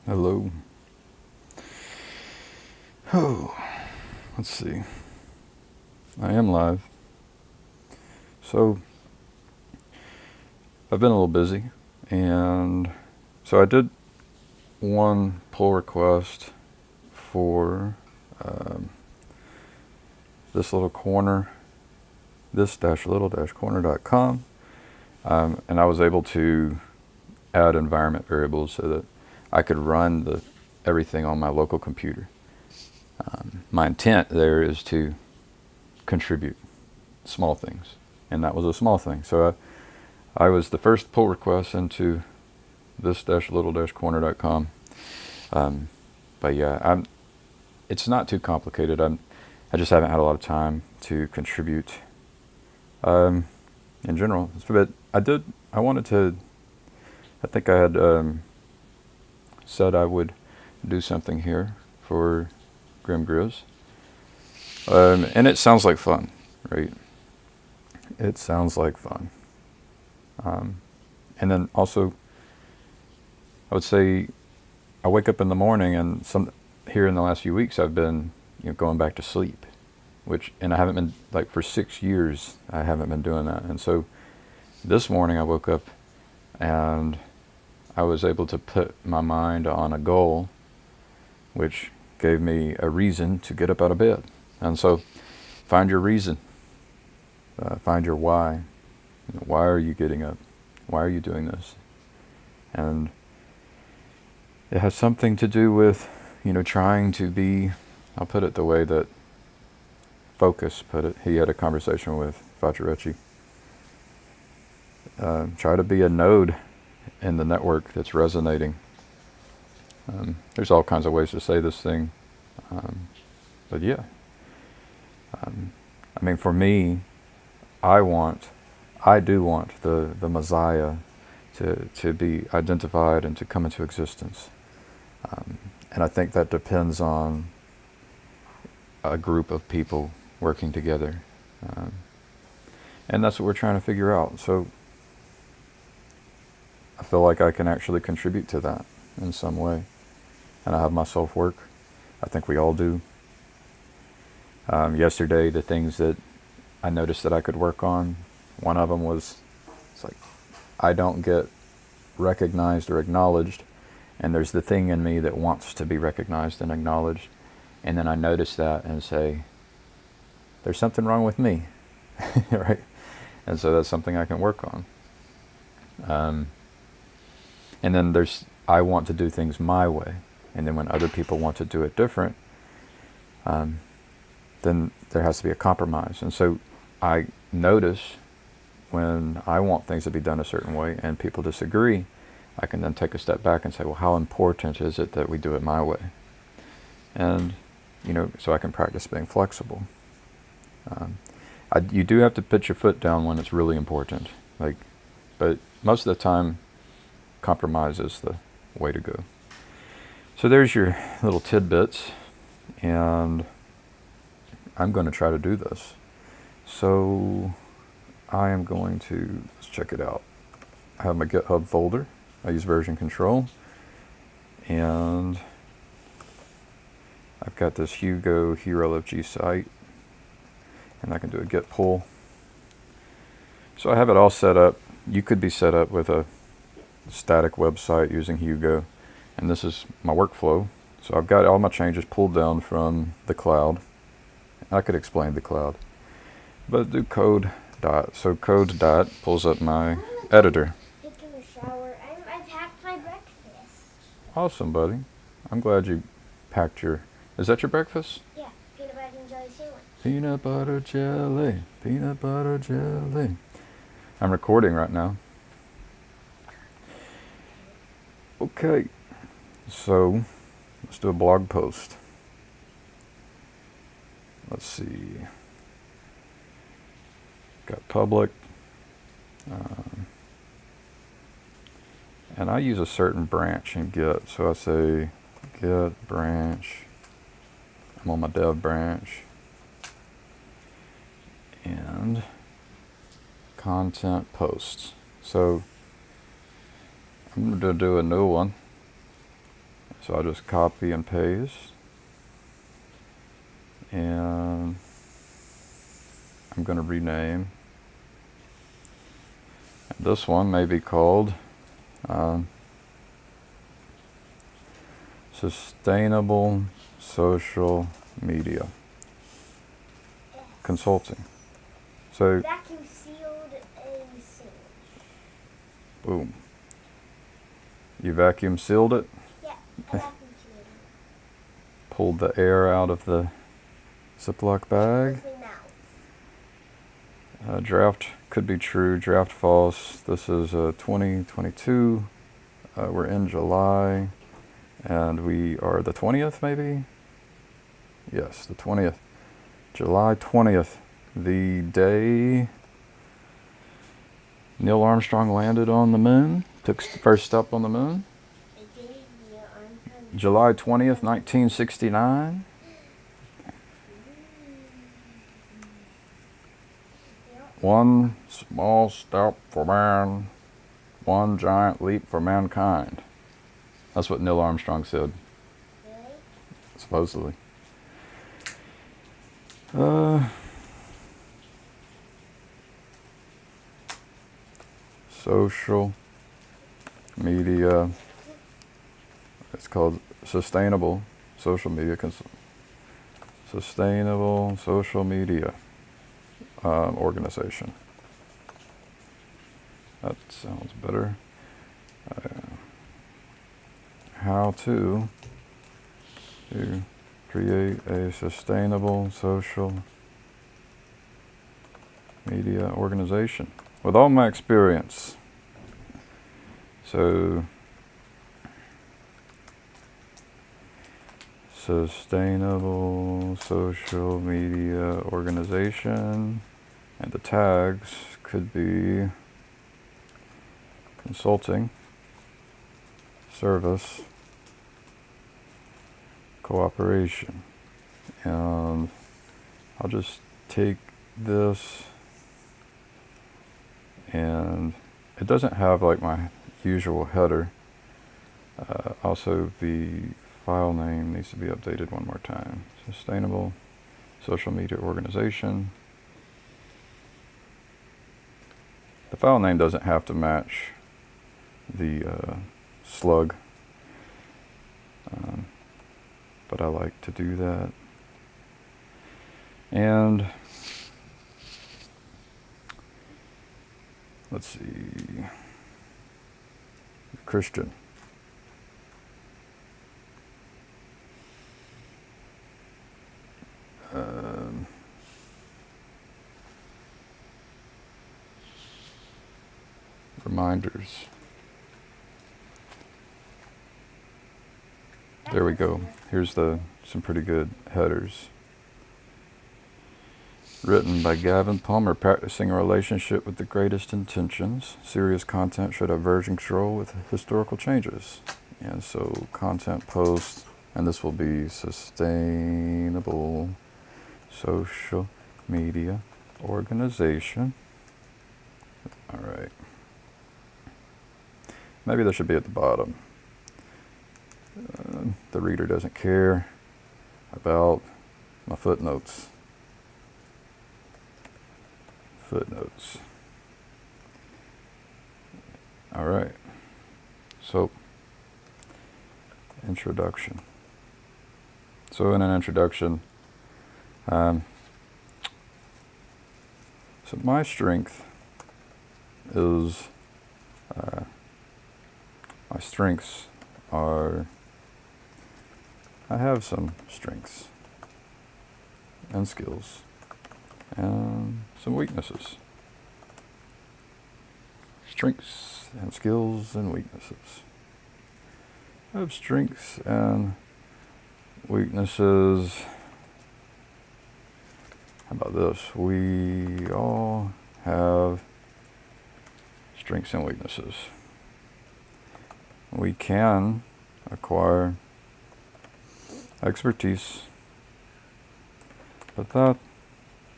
Hello. Oh, let's see. I am live. So, I've been a little busy, and so I did one pull request for um, this little corner, this-little-corner.com, and I was able to add environment variables so that I could run everything on my local computer. My intent there is to contribute small things, and that was a small thing. So I was the first pull request into this-little-corner.com. But yeah, it's not too complicated. I just haven't had a lot of time to contribute in general. But I think I had said I would do something here for Grim Grizz. And it sounds like fun, right? It sounds like fun. And then also, I would say I wake up in the morning, and here in the last few weeks I've been going back to sleep, and I haven't been, like, for 6 years I haven't been doing that. And so this morning I woke up and I was able to put my mind on a goal, which gave me a reason to get up out of bed. And so find your reason, find your why. Why are you getting up? Why are you doing this? And it has something to do with, trying to be, I'll put it the way that Focus put it. He had a conversation with Facciareci. Try to be a node in the network that's resonating. There's all kinds of ways to say this thing. But yeah. I mean, for me, I do want the Messiah to be identified and to come into existence. And I think that depends on a group of people working together. And that's what we're trying to figure out. So I feel like I can actually contribute to that in some way. And I have my self-work. I think we all do. Yesterday, the things that I noticed that I could work on, one of them was, it's like, I don't get recognized or acknowledged, and there's the thing in me that wants to be recognized and acknowledged. And then I notice that and say, there's something wrong with me, right? And so that's something I can work on. And then I want to do things my way. And then when other people want to do it different, then there has to be a compromise. And so I notice when I want things to be done a certain way and people disagree, I can then take a step back and say, well, how important is it that we do it my way? And, so I can practice being flexible. You do have to put your foot down when it's really important. But most of the time, compromise is the way to go. So there's your little tidbits, and I'm going to try to do this. So I am going to, let's check it out. I have my GitHub folder. I use version control, and I've got this Hugo HeroLFG site, and I can do a git pull. So I have it all set up. You could be set up with a static website using Hugo, and this is my workflow. So I've got all my changes pulled down from the cloud. I could explain the cloud, but do code dot. So code dot pulls up my editor. Taking a shower, and I packed my breakfast. Awesome, buddy. I'm glad you packed is that your breakfast? Yeah, peanut butter and jelly sandwich. Peanut butter jelly, peanut butter jelly. I'm recording right now. Okay, so let's do a blog post. Let's see. Got public. And I use a certain branch in Git. So I say Git branch. I'm on my dev branch. And content posts. So I'm going to do a new one. So I'll just copy and paste. And I'm going to rename. This one may be called Sustainable Social Media Consulting. So, Vacuum sealed a sandwich. boom. You vacuum sealed it, Yeah, I vacuum sealed it. pulled the air out of the Ziploc bag. With my mouth. Draft could be true, draft false. This is 2022. We're in July, and we are the 20th, maybe? Yes, the 20th. July 20th, the day Neil Armstrong landed on the moon, took the first step on the moon. The day Neil Armstrong. July 20th, 1969. One small step for man, one giant leap for mankind. That's what Neil Armstrong said, Really? supposedly. Social media. It's called Sustainable Social Media Sustainable Social Media Organization. That sounds better. How to create a sustainable social media organization with all my experience. So, sustainable social media organization, and the tags could be consulting, service, cooperation. And I'll just take this, and it doesn't have like my usual header. Also, the file name needs to be updated one more time. Sustainable Social Media Organization. The file name doesn't have to match the slug, but I like to do that. And let's see, Christian. Reminders. There we go. Here's some pretty good headers. Written by Gavin Palmer, practicing a relationship with the greatest intentions. Serious content should have version control with historical changes. And so content post, and this will be Sustainable Social Media Organization. All right. Maybe that should be at the bottom. The reader doesn't care about my footnotes. Footnotes. All right. So, introduction. So in an introduction, so my strength is, my strengths are, I have some strengths and skills and some weaknesses. Strengths and skills and weaknesses. I have strengths and weaknesses. How about this? We all have strengths and weaknesses. We can acquire expertise, but that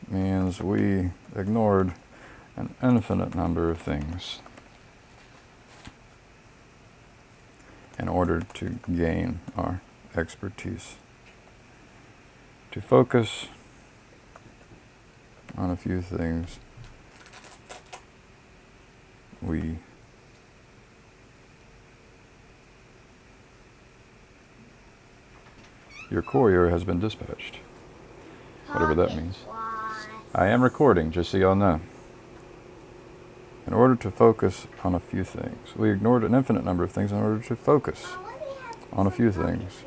means we ignored an infinite number of things. in order to gain our expertise. To focus on a few things, your courier has been dispatched. Whatever that means. I am recording, just so y'all know. In order to focus on a few things. We ignored an infinite number of things in order to focus on a few things.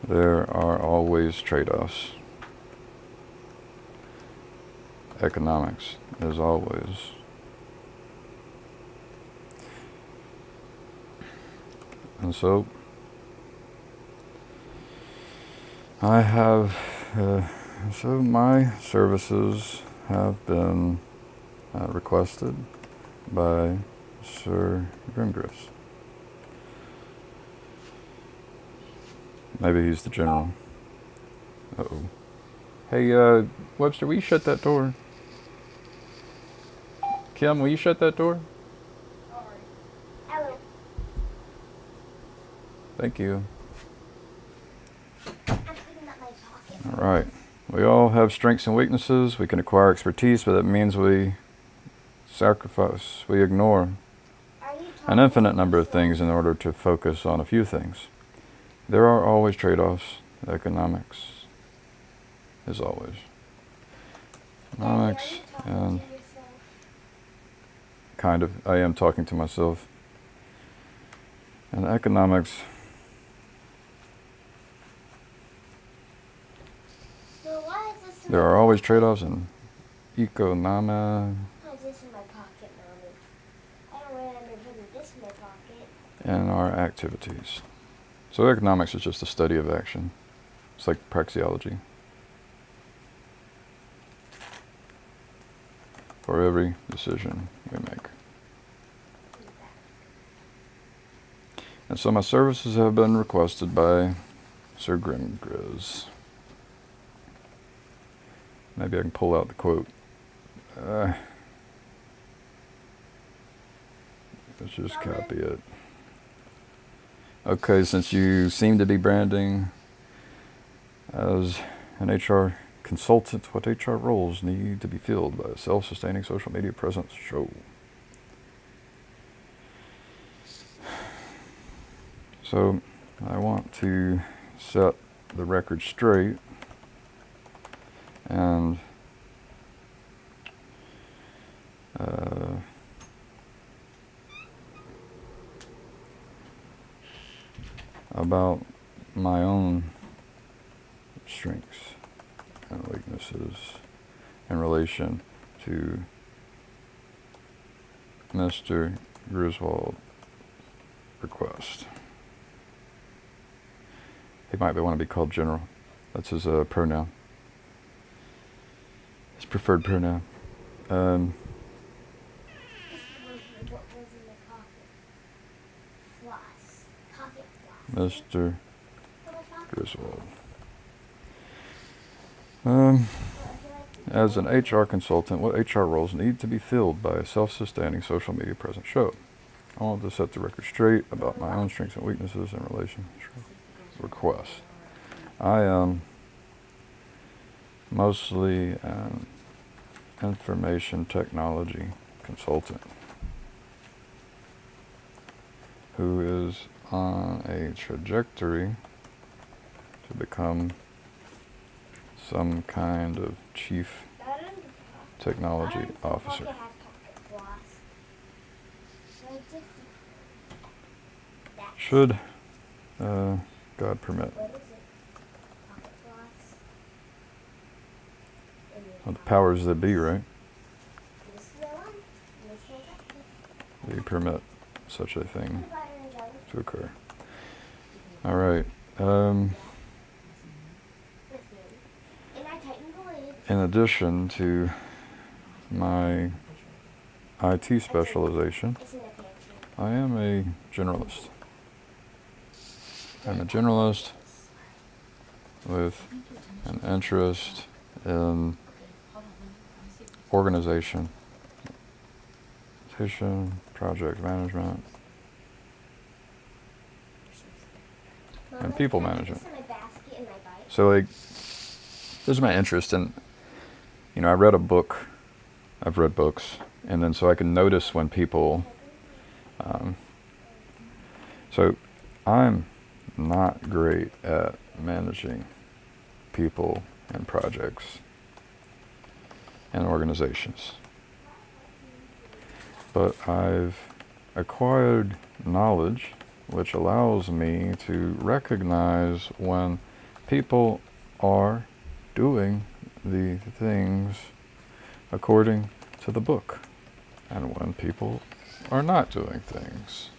There are always trade-offs. Economics, as always. And so, I have, so my services have been requested by Sir Grimgris. Maybe he's the general. Uh-oh. Hey, Webster, will you shut that door? Kim, will you shut that door? Hello. Thank you. I'm putting up my pocket. All right. We all have strengths and weaknesses. We can acquire expertise, but that means we ignore an infinite number of things in order to focus on a few things. There are always trade-offs. Economics, as always. Economics, and kind of, I am talking to myself. And economics, there are always trade-offs in economics. This in my pocket, Mommy. I don't remember putting this in my pocket. And our activities. So economics is just the study of action. It's like praxeology. For every decision we make. And so my services have been requested by Sir Grimgris. Maybe I can pull out the quote. Let's just copy it. Okay, since you seem to be branding as an HR consultant, what HR roles need to be filled by a self-sustaining social media presence show? So I want to set the record straight and about my own strengths and weaknesses in relation to Mr. Griswold's request. He might want to be called General. That's his pronoun. His preferred pronoun. What was in the pocket? Floss. Pocket floss. Mr. Griswold. As an HR consultant, what HR roles need to be filled by a self-sustaining social media presence show? I want to set the record straight about my own strengths and weaknesses in relation to requests. I am mostly an information technology consultant who is on a trajectory to become some kind of chief technology officer. Should God permit. Well, the powers that be, right? They permit such a thing to occur. All right. In addition to my IT specialization, I am a generalist. I'm a generalist with an interest in organization, project management, Mom, and can people I put management. this in my basket and my bike? So like, this is my interest in, I read a book, I've read books, and then so I can notice when people, um, so I'm not great at managing people and projects and organizations. But I've acquired knowledge which allows me to recognize when people are doing the things according to the book and when people are not doing things.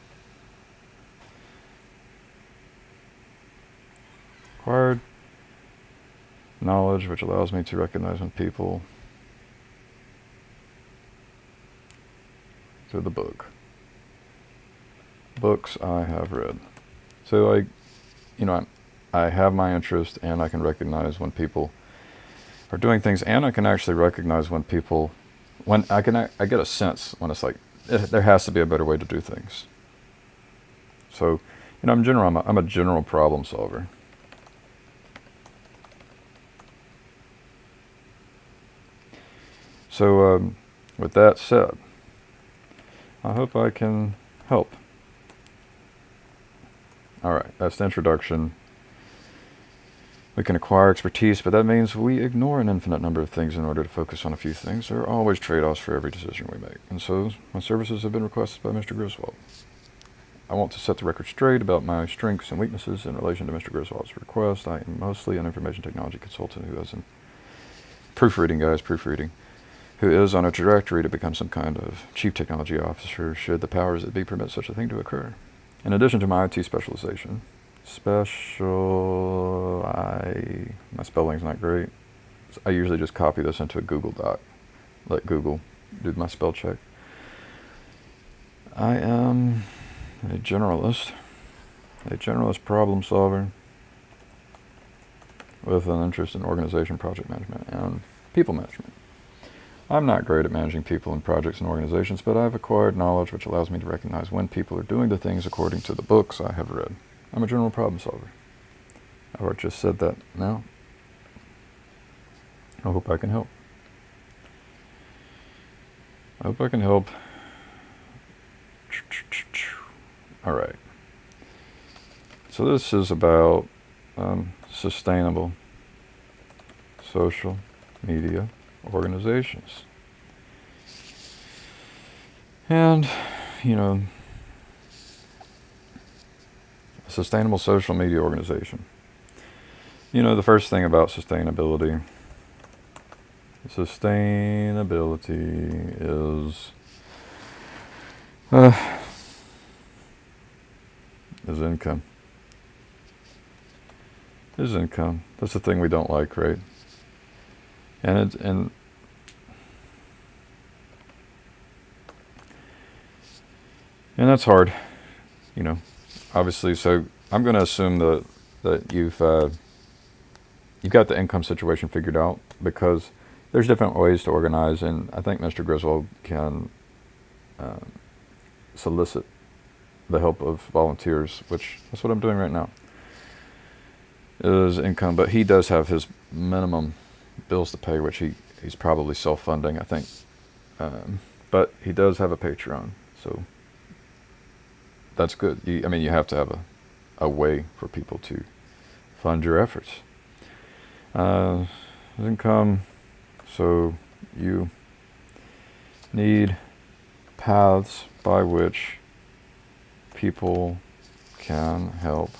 Acquired knowledge which allows me to recognize when people to the book. Books I have read. So I have my interest and I can recognize when people are doing things, and I can actually recognize when I get a sense when it's like, there has to be a better way to do things. So, in general, I'm a general problem solver. So, with that said, I hope I can help. All right, that's the introduction. We can acquire expertise, but that means we ignore an infinite number of things in order to focus on a few things. There are always trade-offs for every decision we make. And so my services have been requested by Mr. Griswold. I want to set the record straight about my strengths and weaknesses in relation to Mr. Griswold's request. I am mostly an information technology consultant who is in proofreading, who is on a trajectory to become some kind of chief technology officer should the powers that be permit such a thing to occur. In addition to my IT specialization, my spelling's not great. I usually just copy this into a Google Doc, let Google do my spell check. I am a generalist problem solver with an interest in organization, project management, and people management. I'm not great at managing people and projects and organizations, but I've acquired knowledge which allows me to recognize when people are doing the things according to the books I have read. I'm a general problem solver. I've just said that now. I hope I can help. All right. So this is about sustainable social media organizations. And, a sustainable social media organization. The first thing about sustainability is income. That's the thing we don't like, right? And that's hard, obviously. So I'm going to assume that you've got the income situation figured out, because there's different ways to organize, and I think Mr. Griswold can solicit the help of volunteers, which that's what I'm doing right now, is income. But he does have his minimum bills to pay, which he's probably self-funding, I think. But he does have a Patreon, so that's good. You have to have a way for people to fund your efforts. Income, so you need paths by which people can help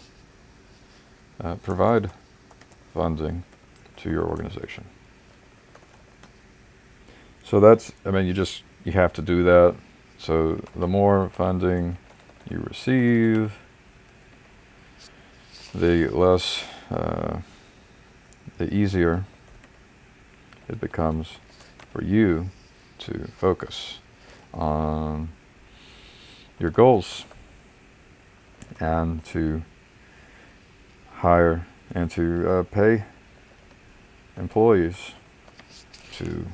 provide funding to your organization. So that's, you have to do that. So the more funding you receive, the less, the easier it becomes for you to focus on your goals and to hire and to pay employees to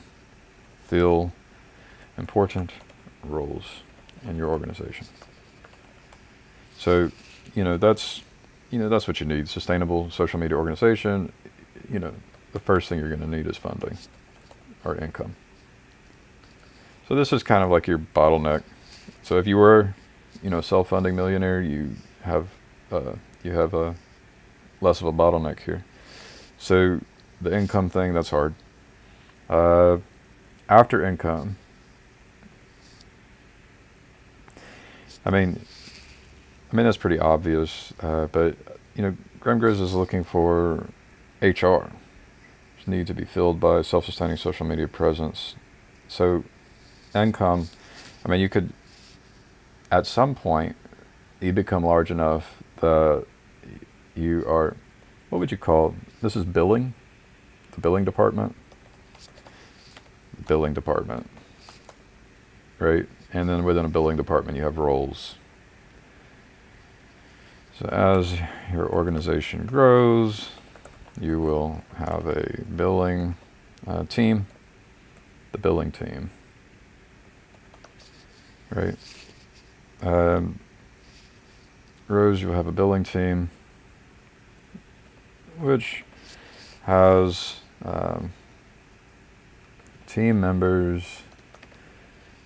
fill important roles in your organization. So, that's what you need. Sustainable social media organization, the first thing you're going to need is funding or income. So this is kind of like your bottleneck. So if you were, self-funding millionaire, you have a less of a bottleneck here. So the income thing, that's hard. After income, I mean that's pretty obvious. But Graham Grows is looking for HR. Need to be filled by self-sustaining social media presence. So income, you could, at some point, you become large enough that you are, what would you call, this is billing, the billing department, right? And then within a billing department, you have roles. So as your organization grows, you will have a billing team, the billing team, right? Rose, you'll have a billing team, which has team members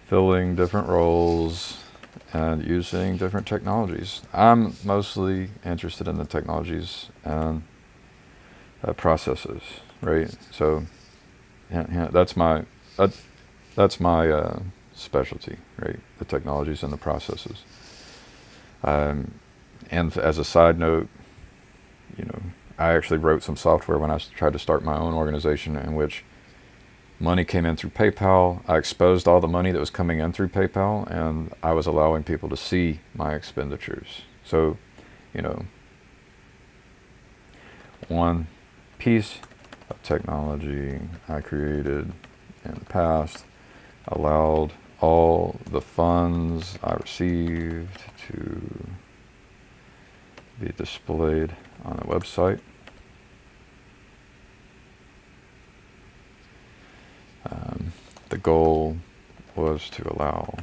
filling different roles and using different technologies. I'm mostly interested in the technologies and processes, right? So that's my specialty, right? The technologies and the processes. And as a side note, I actually wrote some software when I tried to start my own organization in which money came in through PayPal. I exposed all the money that was coming in through PayPal, and I was allowing people to see my expenditures. So, one piece of technology I created in the past allowed all the funds I received to be displayed on the website. The goal was to allow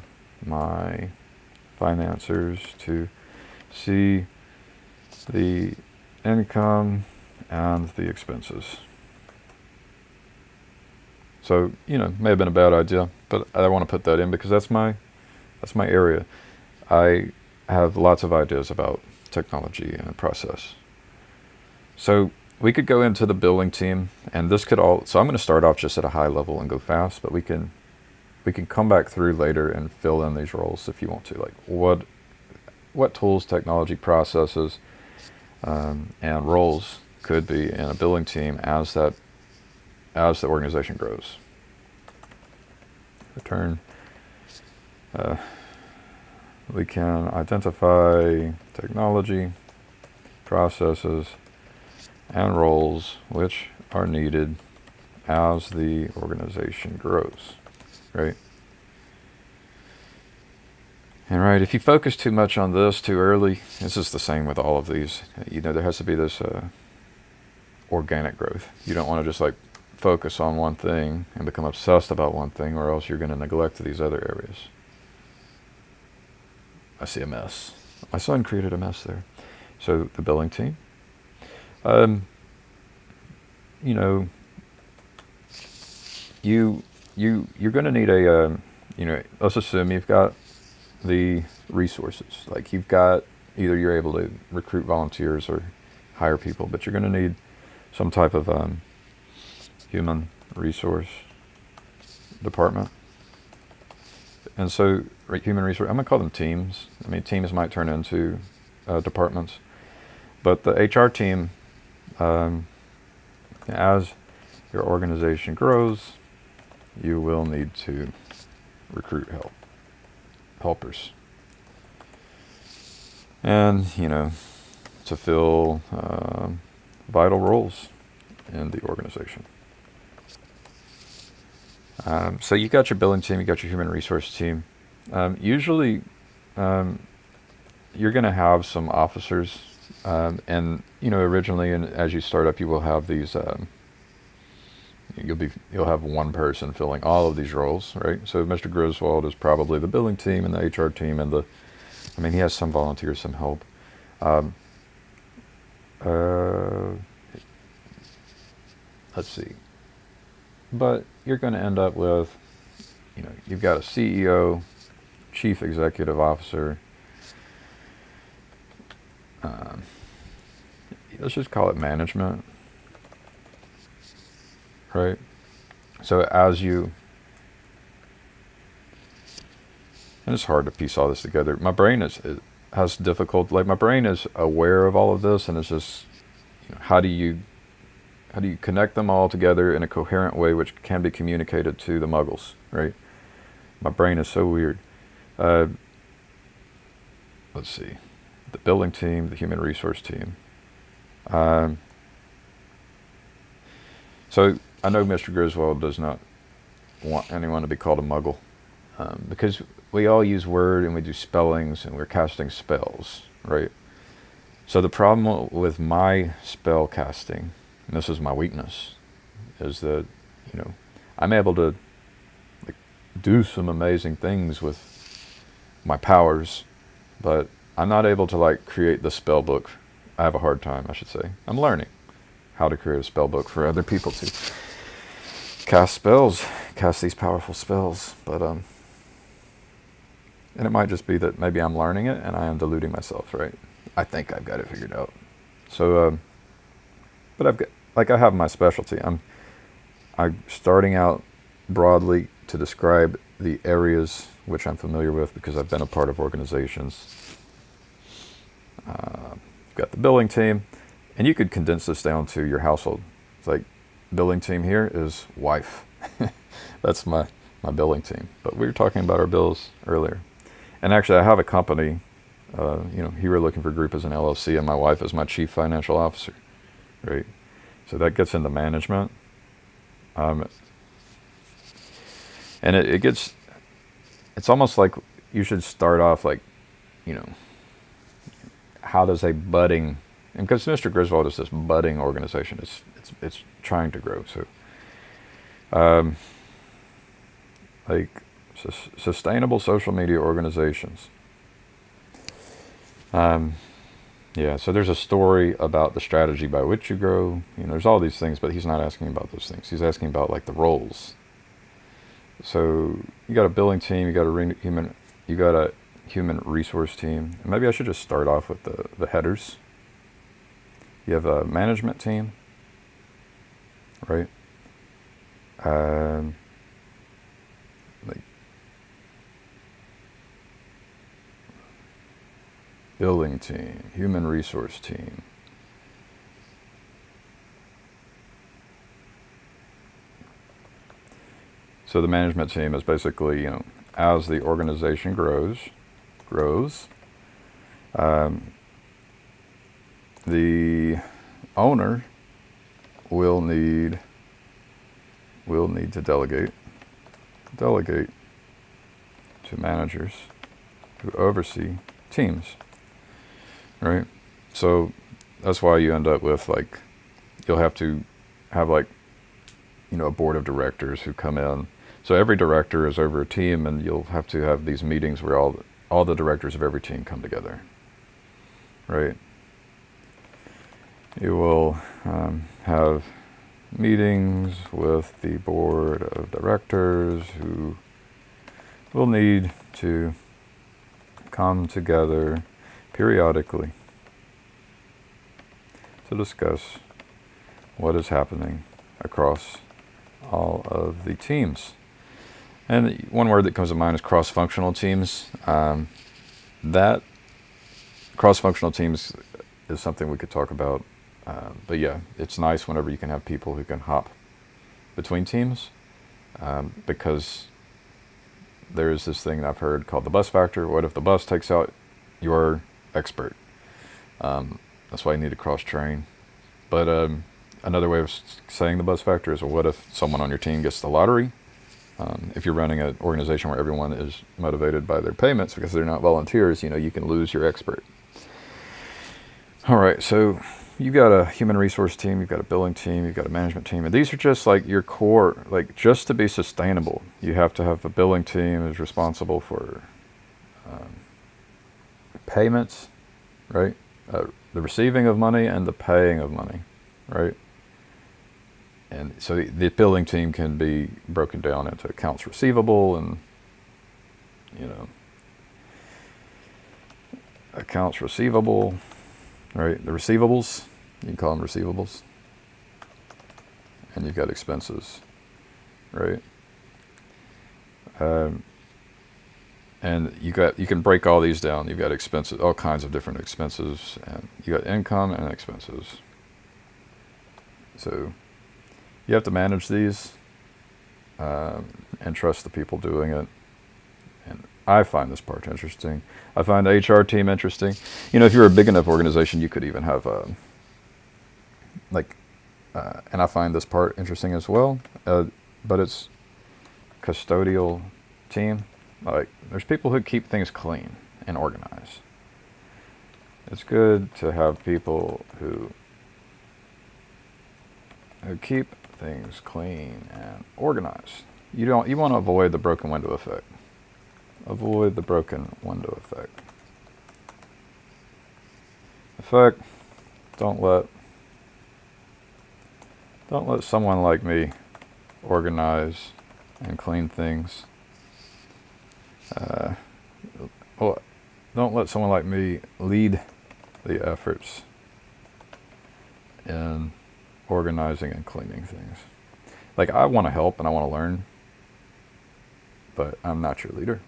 my financiers to see the income and the expenses. So, may have been a bad idea, but I want to put that in because that's my area. I have lots of ideas about technology and process. So we could go into the billing team, and this could all, so I'm going to start off just at a high level and go fast, but we can come back through later and fill in these roles if you want to, like what tools, technology, processes, and roles could be in a billing team as the organization grows. Return. We can identify technology, processes, and roles which are needed as the organization grows, right? And right, if you focus too much on this too early, this is the same with all of these. There has to be this organic growth. You don't want to just focus on one thing and become obsessed about one thing, or else you're going to neglect these other areas. I see a mess. My son created a mess there. So the billing team. You're going to need let's assume you've got the resources. You've got, either you're able to recruit volunteers or hire people, but you're going to need some type of human resource department. And so human resource, I'm going to call them teams. Teams might turn into departments. But the HR team, as your organization grows, you will need to recruit helpers. And, to fill vital roles in the organization. So you got your billing team, you got your human resource team. Usually, you're going to have some officers, and originally, and as you start up, you will have these. You'll have one person filling all of these roles, right? So Mr. Griswold is probably the billing team and the HR team, and he has some volunteers, some help. Uh, let's see. But you're going to end up with, you've got a CEO, chief executive officer. Um, let's just call it management, right? So and it's hard to piece all this together. My brain has difficult, like my brain is aware of all of this, and it's just, how do you connect them all together in a coherent way which can be communicated to the muggles, right? My brain is so weird. Let's see. The building team, the human resource team. So I know Mr. Griswold does not want anyone to be called a muggle, because we all use word and we do spellings and we're casting spells, right? So the problem with my spell casting, and this is my weakness, is that, I'm able to do some amazing things with my powers, but I'm not able to create the spell book. I have a hard time, I should say. I'm learning how to create a spell book for other people to cast spells, cast these powerful spells. But and it might just be that maybe I'm learning it and I am deluding myself, right? I think I've got it figured out. So, but I have my specialty. I'm starting out broadly to describe the areas which I'm familiar with because I've been a part of organizations. You've got the billing team, and you could condense this down to your household. It's like, billing team here is wife. That's my billing team. But we were talking about our bills earlier. And actually, I have a company, Hero Looking for Group as an LLC, and my wife is my chief financial officer, right? So that gets into management. And it's almost like you should start off how does a budding, and because Mr. Griswold is this budding organization, it's trying to grow. So, sustainable social media organizations. Yeah, so there's a story about the strategy by which you grow. There's all these things, but he's not asking about those things. He's asking about the roles. So you got a billing team, you got a human resource team. And maybe I should just start off with the headers. You have a management team, right? Building team, human resource team. So the management team is basically, as the organization grows, the owner will need to delegate to managers who oversee teams, right? So that's why you end up with you'll have to have a board of directors who come in. So every director is over a team, and you'll have to have these meetings where all the directors of every team come together, right? You will have meetings with the board of directors who will need to come together periodically to discuss what is happening across all of the teams. And one word that comes to mind is cross-functional teams. That cross-functional teams is something we could talk about. But yeah, it's nice whenever you can have people who can hop between teams, because there is this thing I've heard called the bus factor. What if the bus takes out your expert? That's why you need to cross-train. But another way of saying the bus factor is, well, what if someone on your team gets the lottery? If you're running an organization where everyone is motivated by their payments because they're not volunteers, you can lose your expert. All right, so you've got a human resource team, you've got a billing team, you've got a management team, and these are just your core, just to be sustainable, you have to have a billing team who's responsible for payments, right? the receiving of money and the paying of money, right? And so the billing team can be broken down into accounts receivable and, you know, accounts receivable, right? The receivables, you can call them receivables. And you've got expenses, right? And you can break all these down. You've got expenses, all kinds of different expenses, and you got income and expenses. So you have to manage these and trust the people doing it. And I find this part interesting. I find the HR team interesting. You know, if you're a big enough organization, you could even have and I find this part interesting as well. But it's custodial team. Like, there's people who keep things clean and organized. It's good to have people who keep things clean and organized. You want to avoid the broken window effect. Avoid the broken window effect. Don't let someone like me organize and clean things. Don't let someone like me lead the efforts in organizing and cleaning things. Like, I want to help and I want to learn, but I'm not your leader.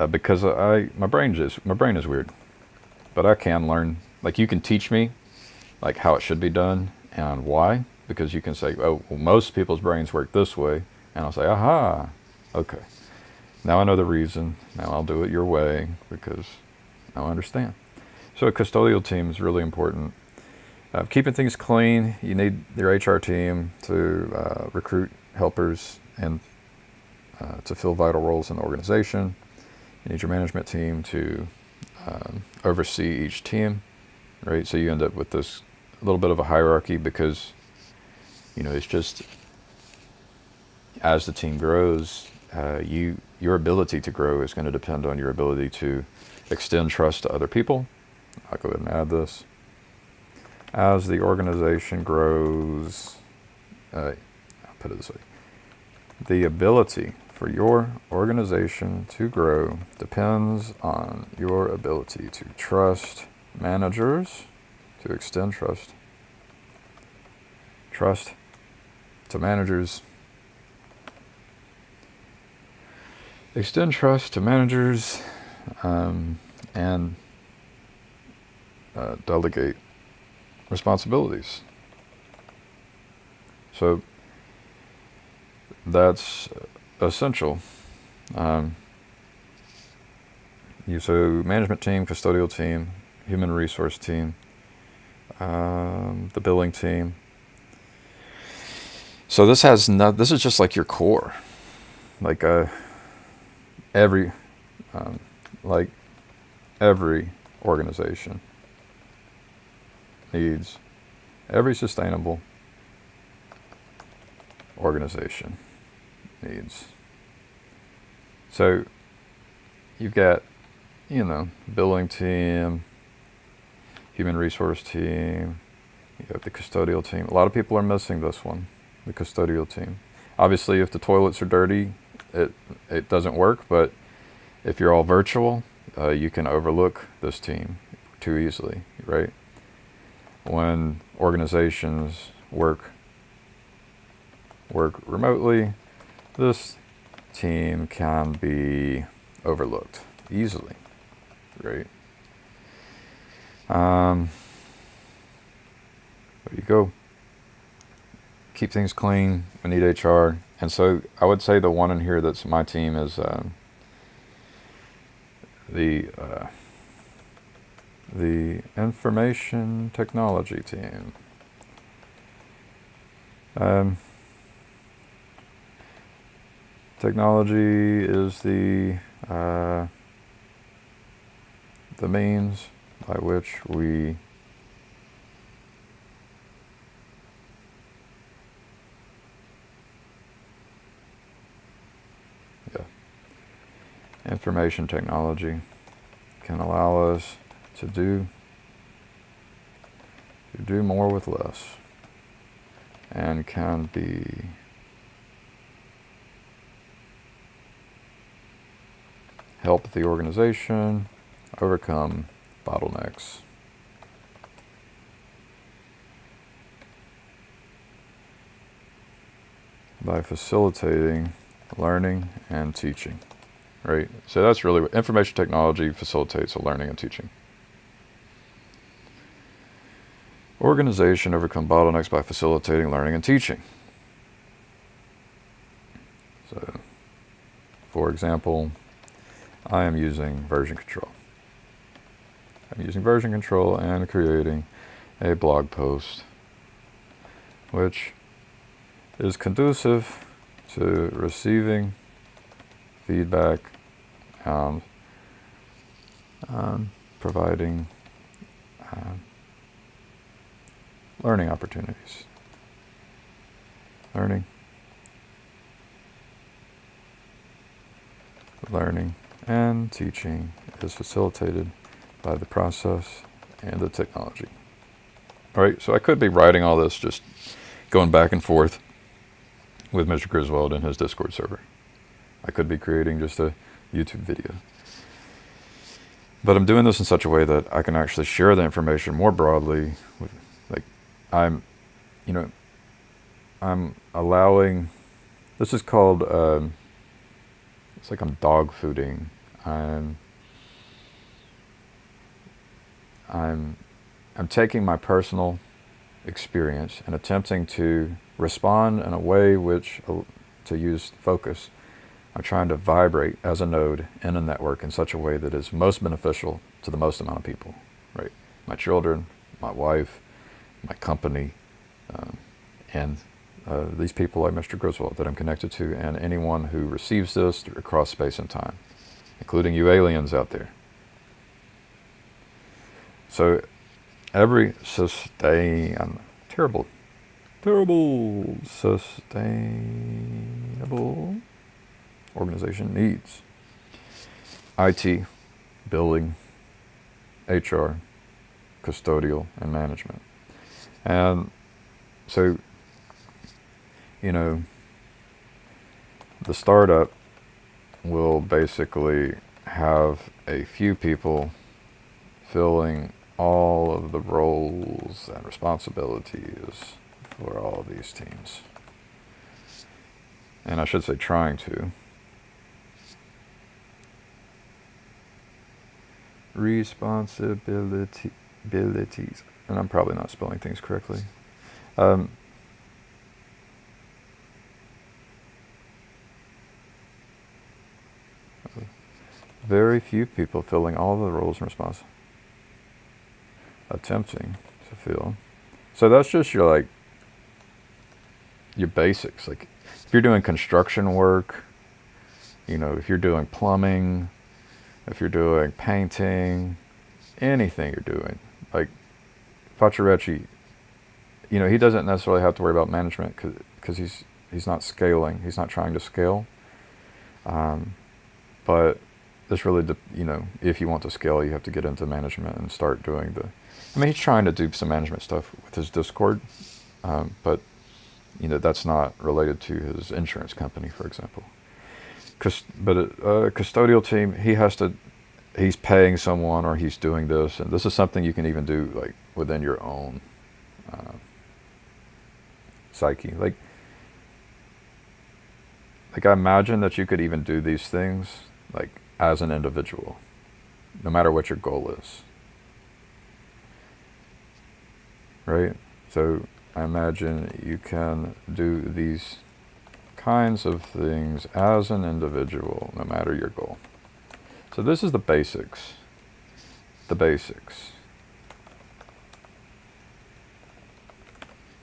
Because my brain is weird, but I can learn. Like, you can teach me like how it should be done and why, because you can say, oh, well, most people's brains work this way, and I'll say, aha, okay, now I know the reason. Now I'll do it your way because now I understand. So a custodial team is really important. Keeping things clean, you need your HR team to recruit helpers and to fill vital roles in the organization. You need your management team to oversee each team, right? So you end up with this little bit of a hierarchy because, you know, it's just as the team grows, your ability to grow is going to depend on your ability to extend trust to other people. I'll go ahead and add this. As the organization grows, I'll put it this way. The ability for your organization to grow depends on your ability to trust managers, to extend trust to managers, extend trust to managers, and delegate responsibilities. So that's essential. So management team, custodial team, human resource team, the billing team. So this is just like your core, like every organization needs, every sustainable organization needs. So you've got, billing team, human resource team, you have the custodial team. A lot of people are missing this one, the custodial team. Obviously, if the toilets are dirty, it doesn't work, but if you're all virtual, you can overlook this team too easily, right? When organizations work remotely, this team can be overlooked easily, right? There you go. Keep things clean. We need HR. And so I would say the one in here that's my team is the information technology team. Technology is the means by which we information technology can allow us to do more with less, and can be help the organization overcome bottlenecks. By facilitating learning and teaching, right? So that's really what information technology facilitates: learning and teaching. Organization overcome bottlenecks by facilitating learning and teaching. So, for example, I am using version control. I'm using version control and creating a blog post which is conducive to receiving feedback and providing learning opportunities. Learning and teaching is facilitated by the process and the technology. All right, so I could be writing all this, just going back and forth with Mr. Griswold in his Discord server. I could be creating just a YouTube video. But I'm doing this in such a way that I can actually share the information more broadly. I'm allowing, this is called, it's like I'm dog fooding. I'm taking my personal experience and attempting to respond in a way which, to use focus, I'm trying to vibrate as a node in a network in such a way that is most beneficial to the most amount of people, right? My children, my wife, my company, and these people like Mr. Griswold that I'm connected to, and anyone who receives this across space and time, including you aliens out there. So every sustainable organization needs IT, billing, HR, custodial, and management. And so, the startup will basically have a few people filling all of the roles and responsibilities for all these teams. And I should say trying to. Responsibilities. And I'm probably not spelling things correctly. Very few people filling all the roles and responsibilities. Attempting to fill. So that's just your basics. Like if you're doing construction work, if you're doing plumbing, if you're doing painting, anything you're doing, like Facciarecci, he doesn't necessarily have to worry about management because he's not scaling. He's not trying to scale. But this really, if you want to scale, you have to get into management and start doing he's trying to do some management stuff with his Discord, but that's not related to his insurance company, for example. But a custodial team, he's paying someone or he's doing this, and this is something you can even do within your own psyche. Like I imagine that you could even do these things as an individual, no matter what your goal is. Right? So I imagine you can do these kinds of things as an individual, no matter your goal. So this is the basics.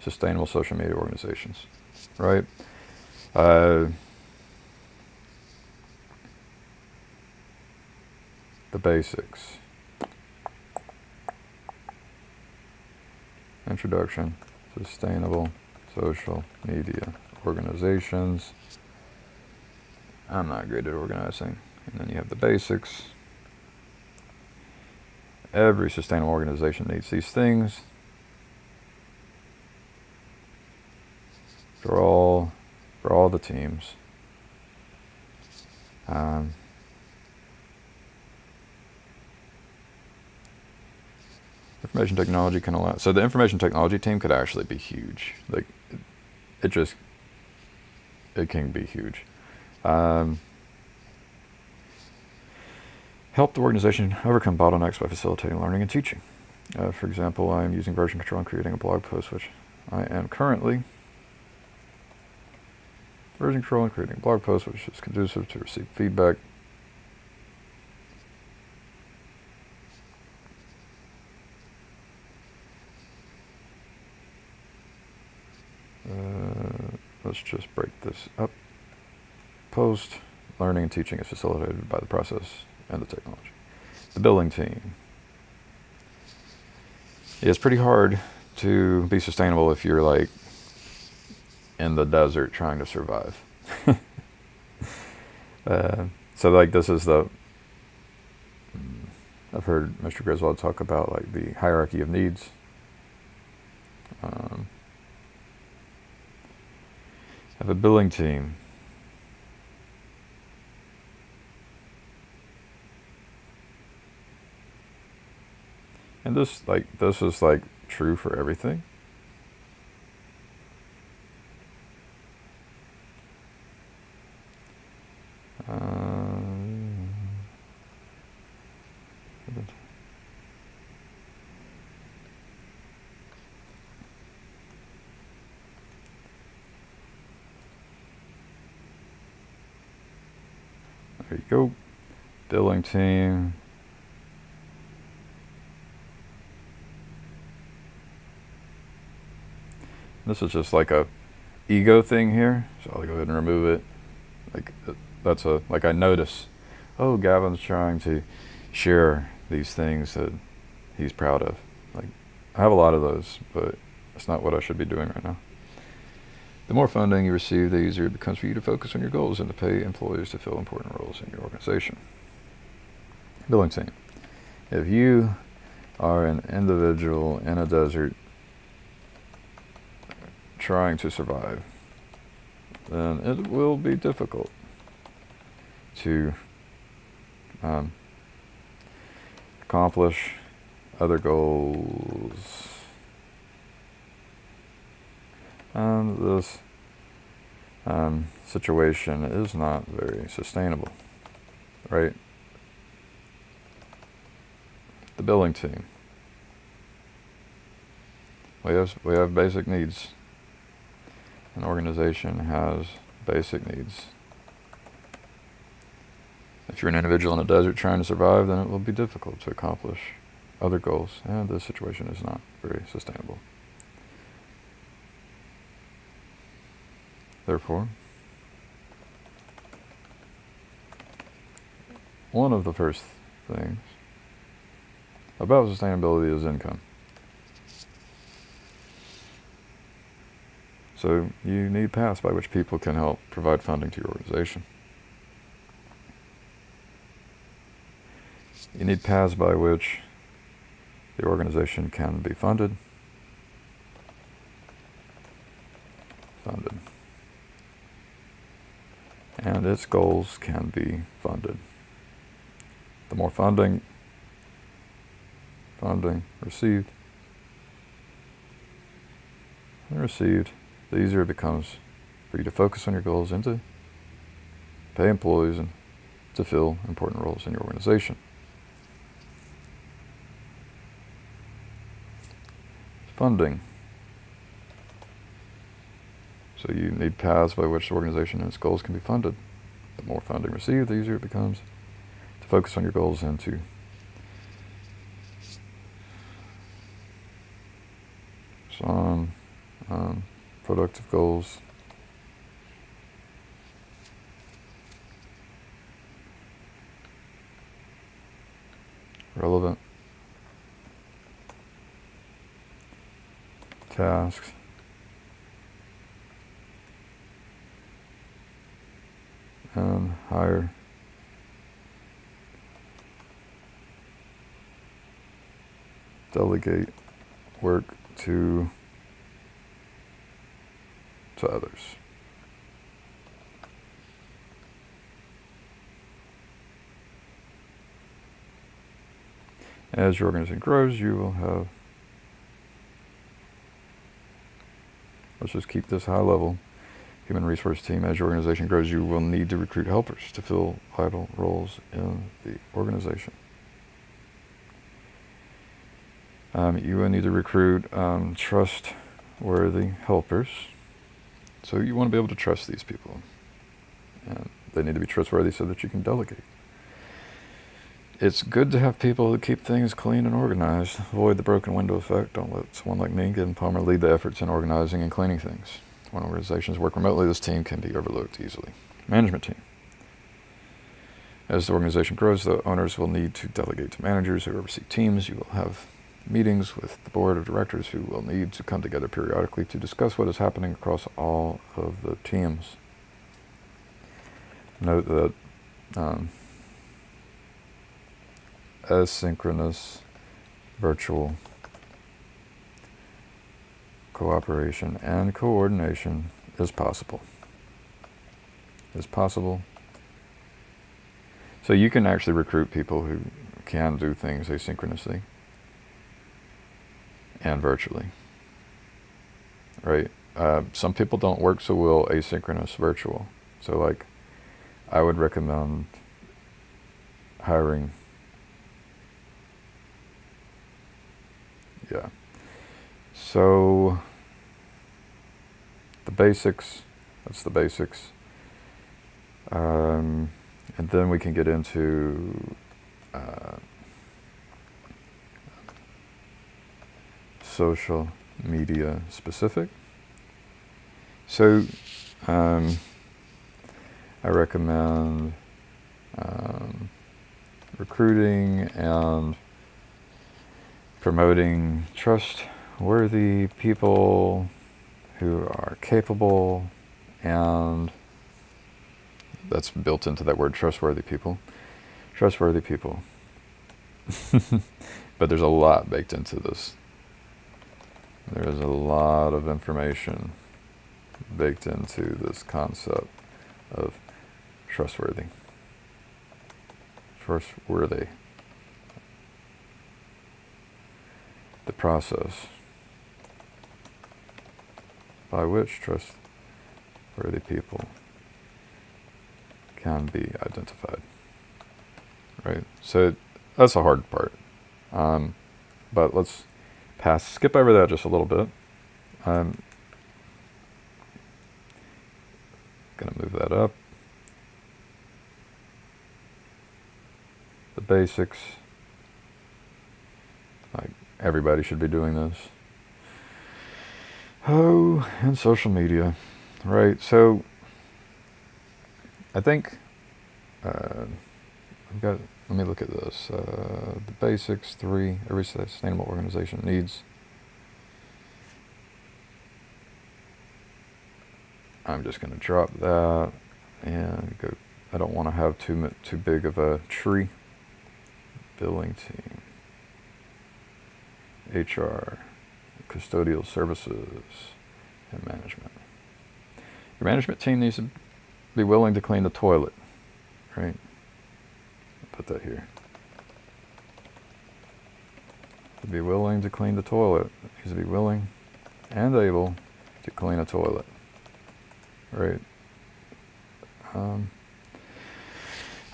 Sustainable social media organizations, right? The basics. Introduction, sustainable social media organizations. I'm not great at organizing. And then you have the basics. Every sustainable organization needs these things for all the teams. Information technology can allow. So the information technology team could actually be huge. Like, it can be huge. Help the organization overcome bottlenecks by facilitating learning and teaching. For example, I am using version control and creating a blog post, which I am currently version control and creating a blog post, which is conducive to receive feedback. Let's just break this up. Post, learning and teaching is facilitated by the process and the technology. The billing team. It's pretty hard to be sustainable if you're like in the desert trying to survive. So like this is I've heard Mr. Griswold talk about like the hierarchy of needs. Have a billing team. And this is like true for everything. There you go. Billing team. This is just like a ego thing here, so I'll go ahead and remove it. Like like I notice, oh, Gavin's trying to share these things that he's proud of. Like, I have a lot of those, but that's not what I should be doing right now. The more funding you receive, the easier it becomes for you to focus on your goals and to pay employees to fill important roles in your organization. Billing team. If you are an individual in a desert trying to survive, then it will be difficult to accomplish other goals. And this situation is not very sustainable, right? The billing team. We have basic needs. An organization has basic needs. If you're an individual in a desert trying to survive, then it will be difficult to accomplish other goals, and this situation is not very sustainable. Therefore, one of the first things about sustainability is income. So you need paths by which people can help provide funding to your organization. You need paths by which the organization can be funded. And its goals can be funded. The more funding received, the easier it becomes for you to focus on your goals and to pay employees and to fill important roles in your organization. Funding. So you need paths by which the organization and its goals can be funded. The more funding received, the easier it becomes to focus on your goals and to some productive goals. Relevant tasks. And higher delegate work to others. As your organization grows, you will have, let's just keep this high level, human resource team. As your organization grows, you will need to recruit helpers to fill vital roles in the organization. You will need to recruit trustworthy helpers. So you want to be able to trust these people. And they need to be trustworthy so that you can delegate. It's good to have people who keep things clean and organized. Avoid the broken window effect. Don't let someone like me, Gideon Palmer, lead the efforts in organizing and cleaning things. When organizations work remotely, this team can be overlooked easily. Management team. As the organization grows, the owners will need to delegate to managers who oversee teams. You will have meetings with the board of directors who will need to come together periodically to discuss what is happening across all of the teams. Note that asynchronous virtual cooperation and coordination is possible. So you can actually recruit people who can do things asynchronously and virtually, right? Some people don't work so well asynchronous virtual. So like, I would recommend hiring, so the basics, that's the basics. And then we can get into social media specific. So I recommend recruiting and promoting trustworthy people who are capable, and that's built into that word, trustworthy people. Trustworthy people. But there's a lot baked into this. There is a lot of information baked into this concept of trustworthy. Trustworthy. The process by which trustworthy people can be identified. Right? So that's a hard part. But let's skip over that just a little bit. I'm going to move that up. The basics. Like, everybody should be doing this. Oh, and social media. Right, so I think let me look at this. The basics, 3, every sustainable organization needs. I'm just going to drop that and go. I don't want to have too big of a tree. Billing team, HR, custodial services, and management. Your management team needs to be willing to clean the toilet, right? Put that here. To be willing to clean the toilet. It needs to be willing and able to clean a toilet, right? All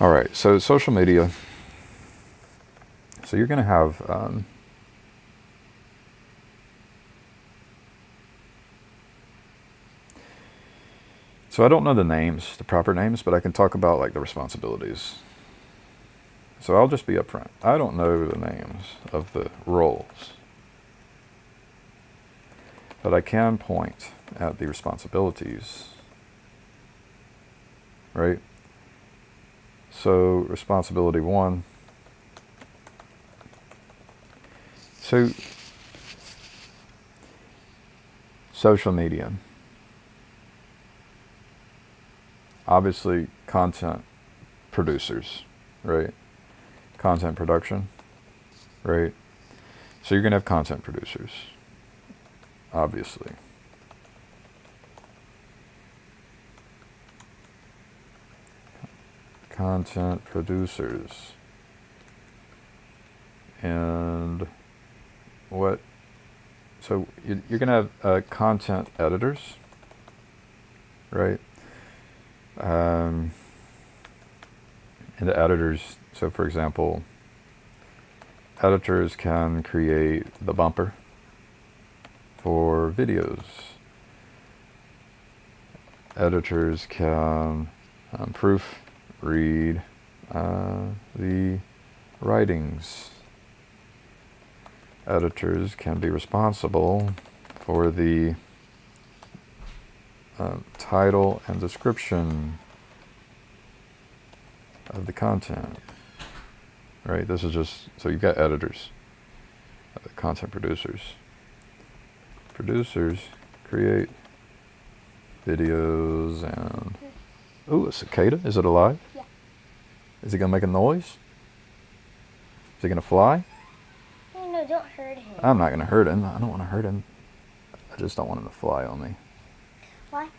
right, so social media. So you're going to have so I don't know the names, the proper names, but I can talk about like the responsibilities. So I'll just be upfront. I don't know the names of the roles, but I can point at the responsibilities, right? So responsibility 1. So social media. Obviously, content producers, right? Content production, right? So you're going to have content producers, obviously. Content producers. And what? So you're going to have content editors, right? And the editors, so for example, editors can create the bumper for videos. Editors can proofread the writings. Editors can be responsible for the title and description of the content. Right? This is just, so you've got editors, content producers. Producers create videos and... Ooh, a cicada? Is it alive? Yeah. Is it going to make a noise? Is it going to fly? No, don't hurt him. I'm not going to hurt him. I don't want to hurt him. I just don't want him to fly on me. Why?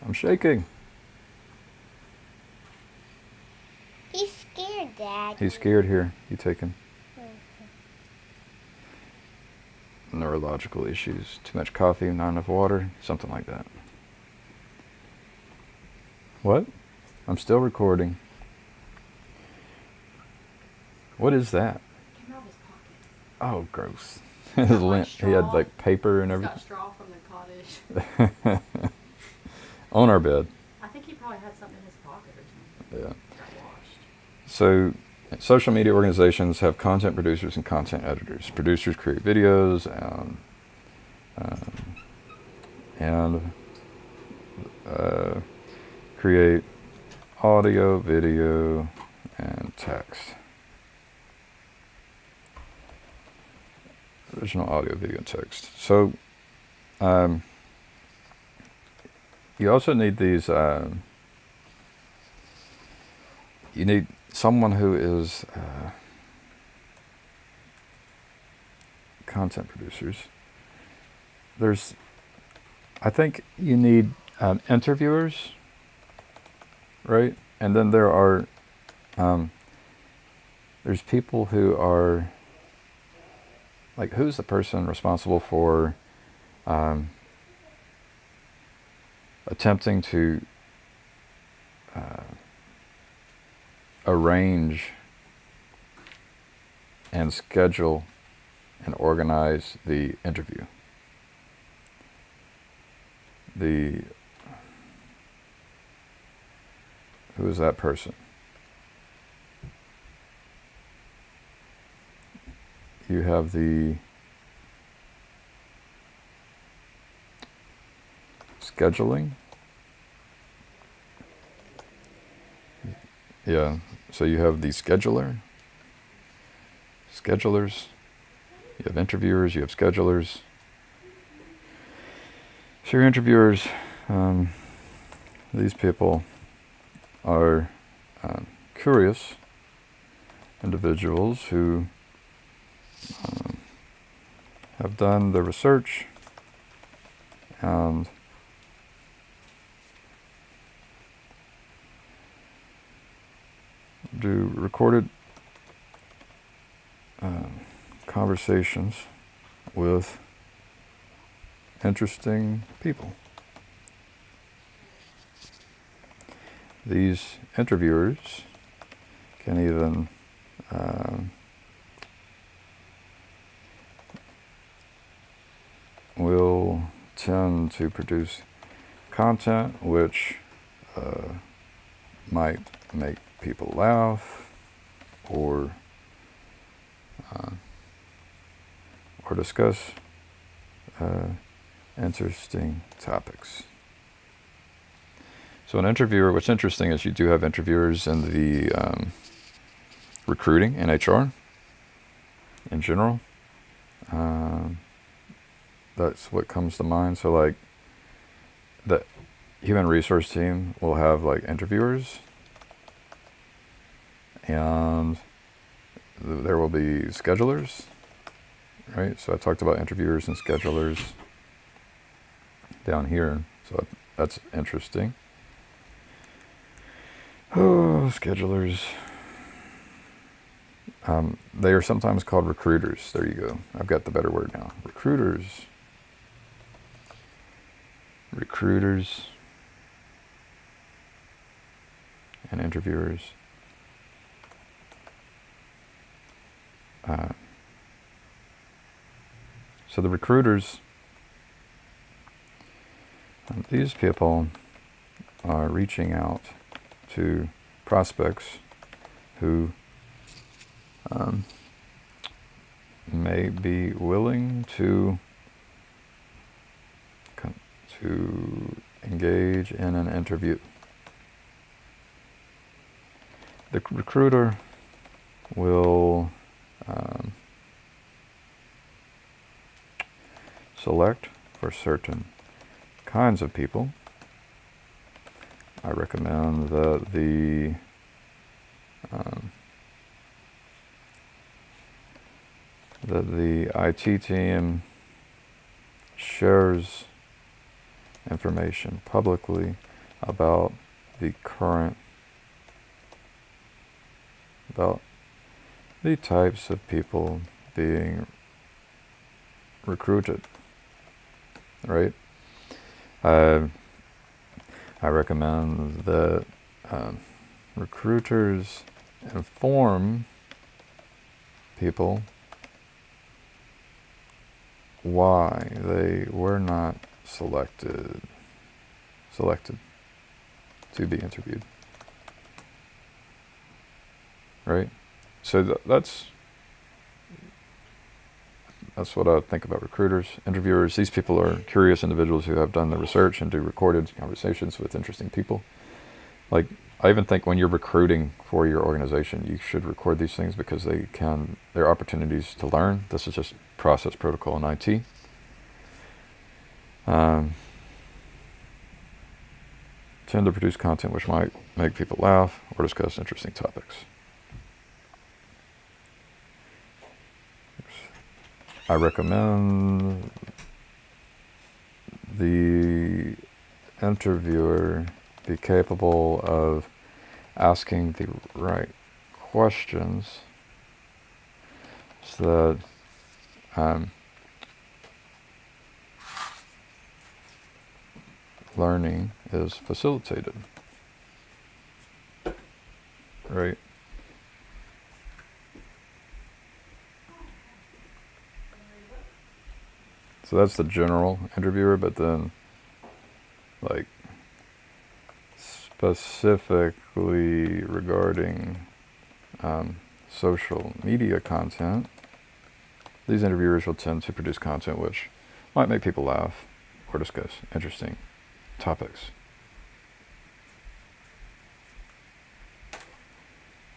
I'm shaking. He's scared, Dad. He's scared here. You take him. Neurological issues. Too much coffee, not enough water. Something like that. What? I'm still recording. What is that? Came out of his pocket. Oh, gross. Got His like lint. He had straw. like paper and He's got everything. straw from the cottage. On our bed. I think he probably had something in his pocket or something. Yeah. Got washed. So, social media organizations have content producers and content editors. Producers create videos and create audio, video, and text. Original audio, video, and text. So, you also need these. You need someone who is content producers. I think you need interviewers, right? And then there are, there's people who are, like, who's the person responsible for attempting to arrange and schedule and organize the interview. Who is that person? You have the scheduling. Yeah, so you have the schedulers, you have interviewers, you have schedulers. So your interviewers, these people are curious individuals who have done the research and do recorded conversations with interesting people. These interviewers can even will tend to produce content which might make people laugh or discuss interesting topics. So an interviewer, what's interesting is you do have interviewers in the recruiting and HR in general. That's what comes to mind. So like the human resource team will have like interviewers, and there will be schedulers, right? So I talked about interviewers and schedulers down here. So that's interesting. Oh, schedulers. They are sometimes called recruiters. There you go. I've got the better word now. Recruiters. Recruiters and interviewers. So the recruiters, these people are reaching out to prospects who may be willing to engage in an interview. The recruiter will select for certain kinds of people. I recommend that the IT team shares information publicly about the types of people being recruited, right? I recommend that recruiters inform people why they were not selected to be interviewed, right? So that's what I think about recruiters. Interviewers, these people are curious individuals who have done the research and do recorded conversations with interesting people. Like, I even think when you're recruiting for your organization, you should record these things because they're opportunities to learn. This is just process, protocol, and IT. Tend to produce content which might make people laugh or discuss interesting topics. I recommend the interviewer be capable of asking the right questions so that learning is facilitated, right? So that's the general interviewer, but then, like, specifically regarding social media content, these interviewers will tend to produce content which might make people laugh or discuss interesting topics.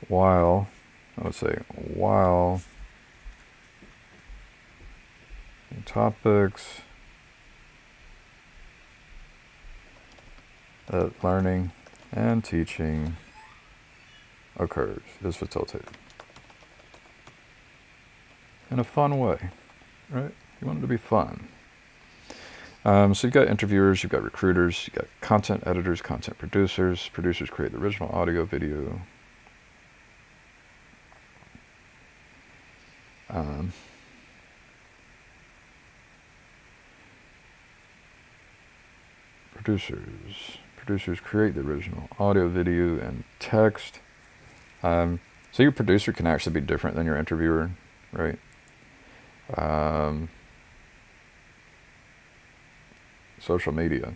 While topics that learning and teaching is facilitated in a fun way, right? You want it to be fun. So you've got interviewers, you've got recruiters, you've got content editors, content producers. Producers create the original audio, video. Producers create the original audio, video, and text. So your producer can actually be different than your interviewer, right? Social media.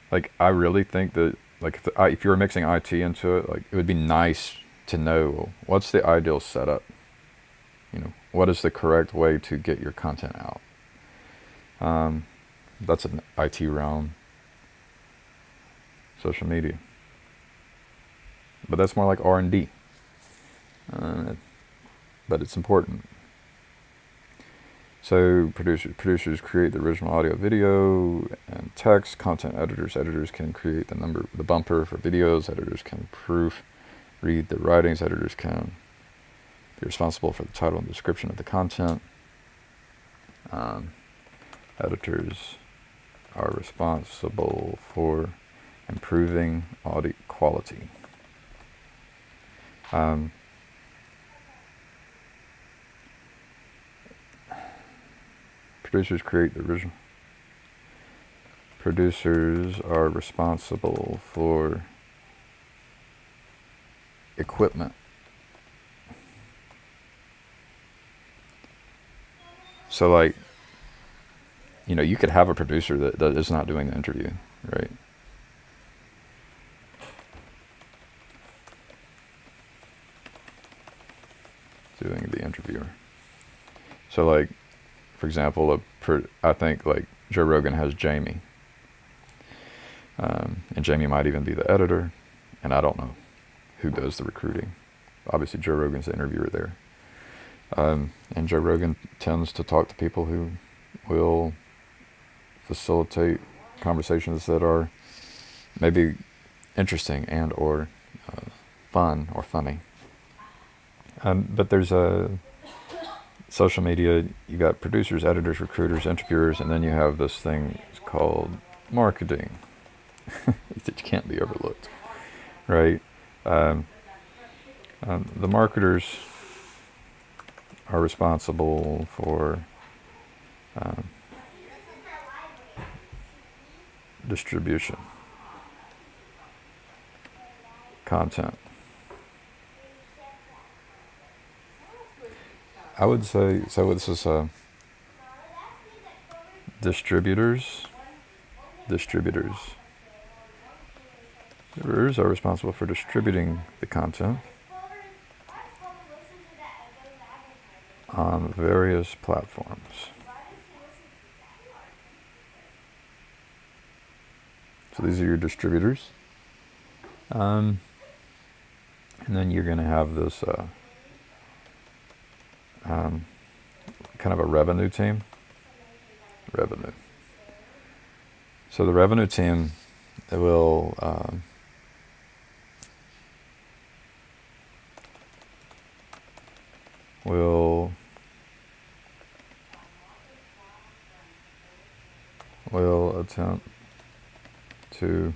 Like, I really think that, like, if you were mixing IT into it, like, it would be nice to know what's the ideal setup. You know, what is the correct way to get your content out? That's an IT realm. Social media. But that's more like R&D. But it's important. So producers create the original audio, video, and text. Content editors can create the bumper for videos. Editors can proofread the writings. Editors can You're responsible for the title and description of the content. Editors are responsible for improving audio quality. Producers create the original. Producers are responsible for equipment. So, like, you know, you could have a producer that is not doing the interview, right? Doing the interviewer. So, like, for example, I think, like, Joe Rogan has Jamie. And Jamie might even be the editor. And I don't know who does the recruiting. Obviously, Joe Rogan's the interviewer there. And Joe Rogan tends to talk to people who will facilitate conversations that are maybe interesting and or fun or funny. But there's social media, you got producers, editors, recruiters, interviewers, and then you have this thing called marketing that can't be overlooked, right? The marketers are responsible for distribution, content. I would say, so this is distributors. Distributors are responsible for distributing the content on various platforms. So these are your distributors. And then you're going to have this kind of a revenue team. Revenue. So the revenue team will attempt to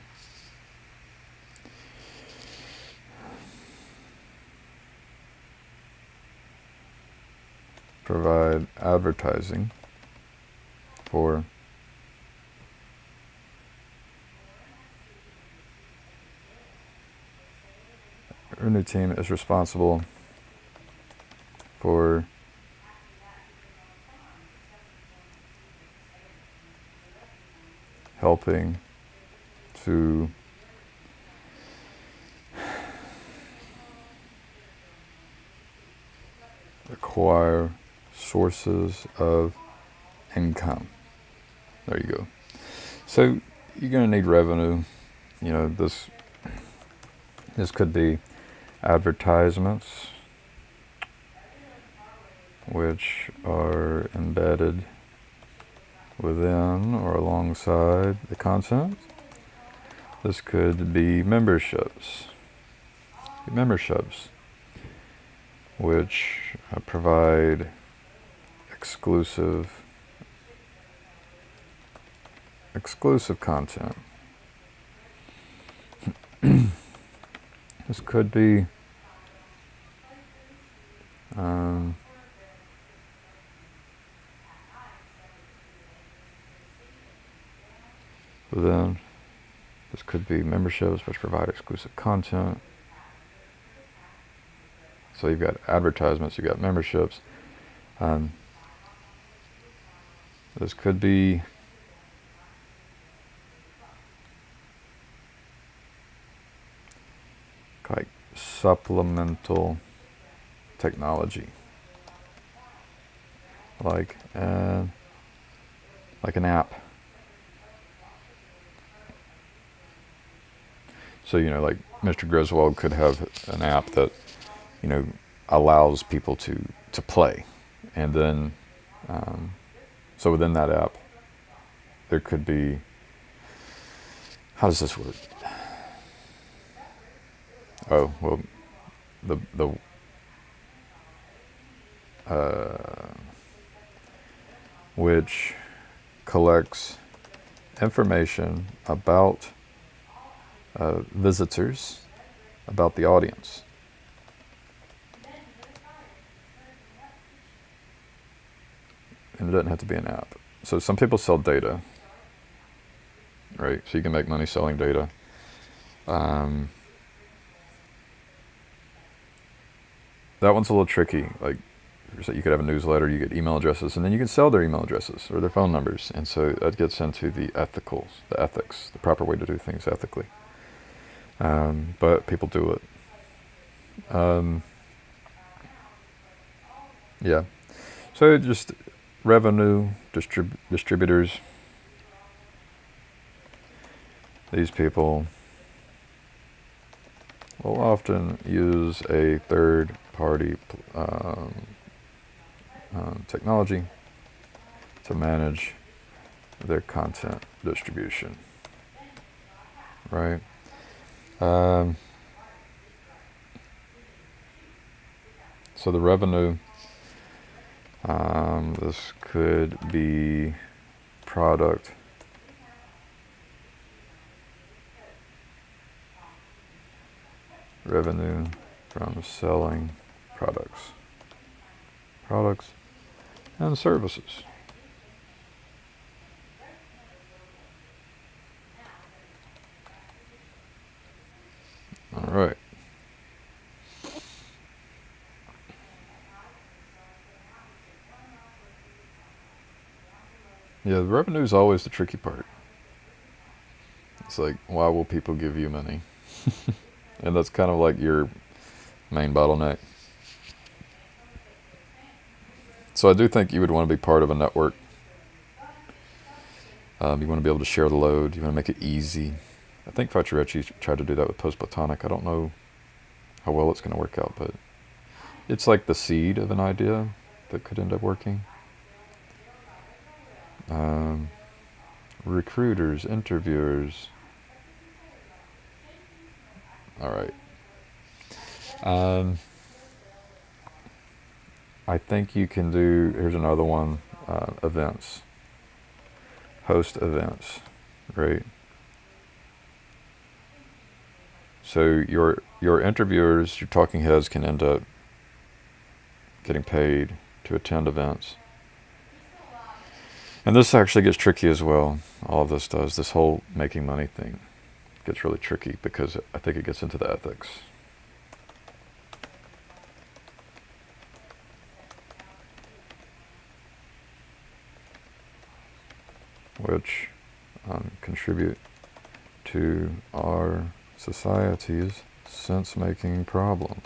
provide advertising for our new team is responsible for helping to acquire sources of income. There you go. So you're going to need revenue. You know, this could be advertisements, which are embedded within or alongside the content. This could be memberships. Memberships, which provide exclusive content. This could be then this could be memberships which provide exclusive content. So you've got advertisements, you've got memberships. This could be like supplemental technology, like an app. So, you know, like Mr. Griswold could have an app that, you know, allows people to play. And then, so within that app, there could be, how does this work? Oh, well, which collects information about visitors, about the audience. And it doesn't have to be an app. So some people sell data, right? So you can make money selling data. That one's a little tricky. Like, so you could have a newsletter, you get email addresses, and then you can sell their email addresses or their phone numbers. And so that gets into the ethics, the proper way to do things ethically. But people do it. Yeah. So just revenue distributors. These people will often use a third-party technology to manage their content distribution, right? So the revenue, this could be product revenue from selling products and services. All right. Yeah, the revenue is always the tricky part. It's like, why will people give you money? And that's kind of like your main bottleneck. So I do think you would want to be part of a network. You want to be able to share the load. You want to make it easy. I think Facciarecci tried to do that with Post Platonic. I don't know how well it's going to work out, but it's like the seed of an idea that could end up working. Recruiters, interviewers. All right. I think you can do, here's another one, events. Host events, right? So your interviewers, your talking heads can end up getting paid to attend events. And this actually gets tricky as well. All of this does. This whole making money thing gets really tricky because I think it gets into the ethics. Which contribute to our society's sense-making problems.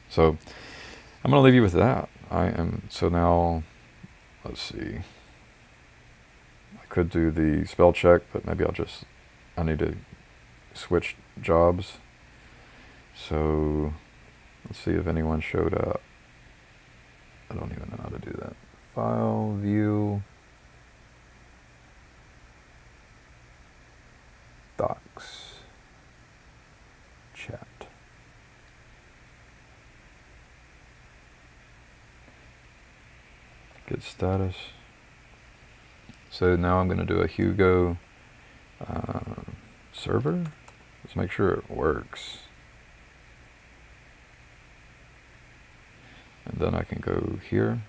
So I'm going to leave you with that. So now, let's see. I could do the spell check, but maybe I need to switch jobs. So let's see if anyone showed up. I don't even know how to do that. File, view, docs, chat. Get status. So now I'm going to do a Hugo server. Let's make sure it works. And then I can go here.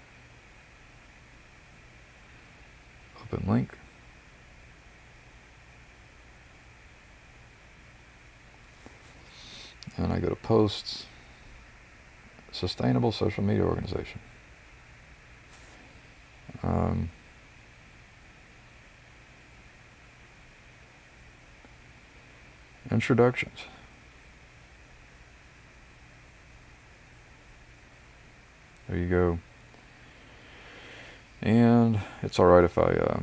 Open link. And I go to posts. Sustainable social media organization. Introductions. There you go. And it's all right if I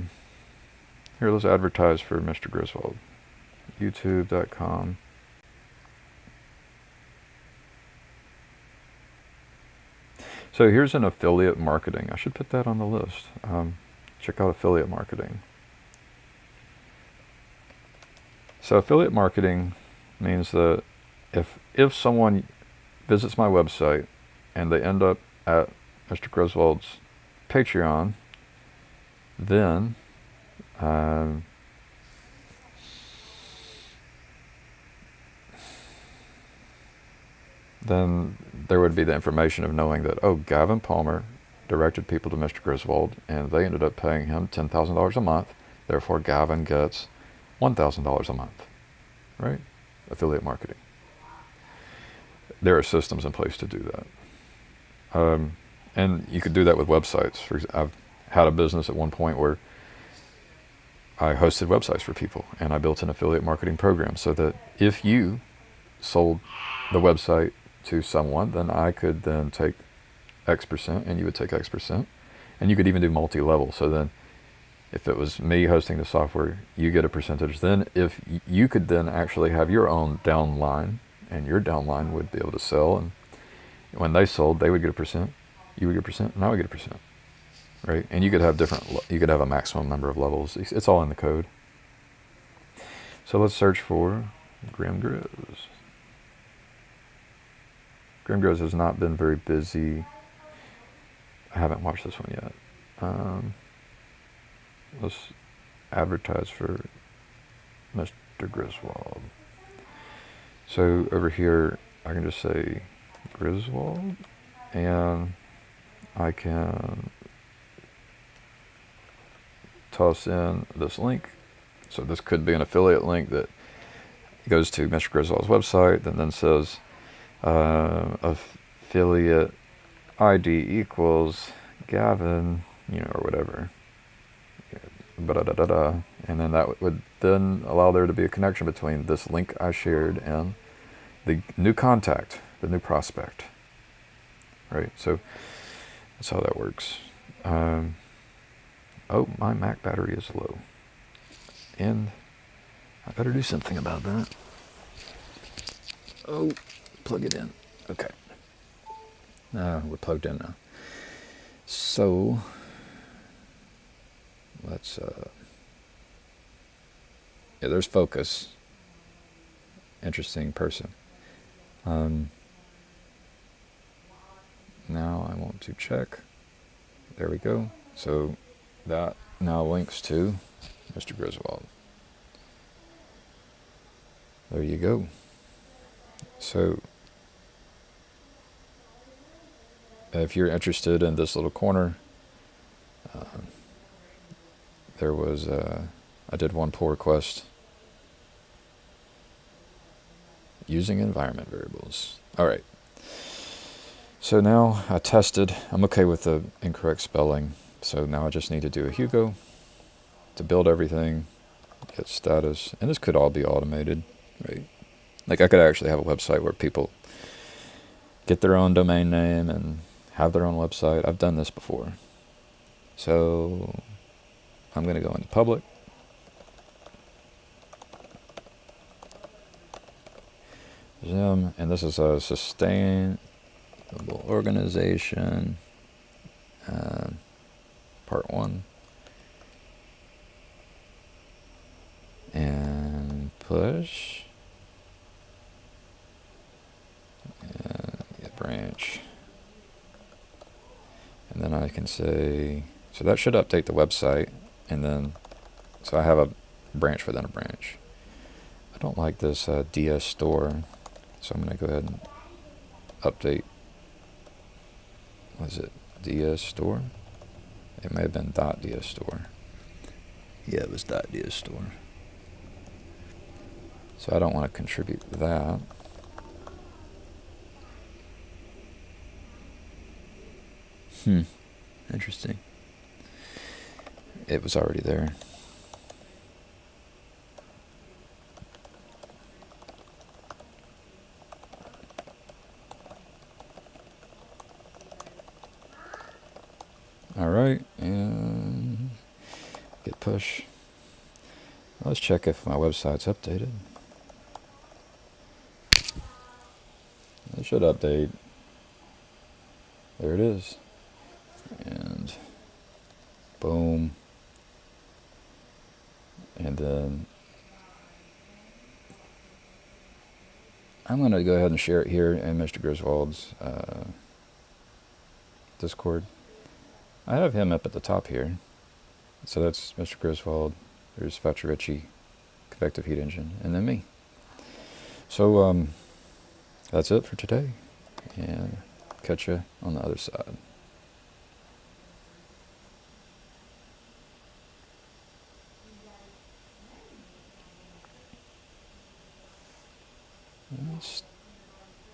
here, let's advertise for Mr. Griswold. YouTube.com. So here's an affiliate marketing. I should put that on the list. Check out affiliate marketing. So affiliate marketing means that if someone visits my website and they end up at Mr. Griswold's Patreon, then then there would be the information of knowing that, oh, Gavin Palmer directed people to Mr. Griswold, and they ended up paying him $10,000 a month. Therefore, Gavin gets $1,000 a month, right? Affiliate marketing. There are systems in place to do that. And you could do that with websites. I've had a business at one point where I hosted websites for people, and I built an affiliate marketing program so that if you sold the website to someone, then I could then take X percent, and you would take X percent. And you could even do multi-level. So then if it was me hosting the software, you get a percentage. Then if you could then actually have your own downline, and your downline would be able to sell, and when they sold, they would get a percent, you would get a percent, and I would get a percent, right? And you could have you could have a maximum number of levels. It's all in the code. So let's search for Grim Grizz. Grim Grizz has not been very busy. I haven't watched this one yet. Let's advertise for Mr. Griswold. So over here, I can just say Griswold, and I can toss in this link. So this could be an affiliate link that goes to Mr. Griswold's website, and then says affiliate ID equals Gavin, or whatever. And then that would then allow there to be a connection between this link I shared and the new contact, the new prospect. Right? So that's how that works. Oh, my Mac battery is low. And I better do something about that. Oh, plug it in. Okay. We're plugged in now. So let's there's Focus. Interesting person. Now I want to check. There we go. So that now links to Mr. Griswold. There you go. So if you're interested in this little corner, there was I did one pull request using environment variables. All right. So now I tested. I'm okay with the incorrect spelling. So now I just need to do a Hugo to build everything, get status, and this could all be automated, right? Like I could actually have a website where people get their own domain name and have their own website. I've done this before. So I'm going to go into public. Zoom, and this is a sustainable organization, part 1. And push. And get branch. And then I can say, so that should update the website. And then, so I have a branch within a branch. I don't like this DS store. So I'm going to go ahead and update. Was it DS store? It may have been .ds store. Yeah, it was .ds store. So I don't want to contribute that. Interesting. It was already there. All right, and get push. Let's check if my website's updated. It should update. There it is. And boom. And then I'm going to go ahead and share it here in Mr. Griswold's Discord. I have him up at the top here. So that's Mr. Griswold. There's Facciaricci, convective heat engine, and then me. So that's it for today, and catch you on the other side.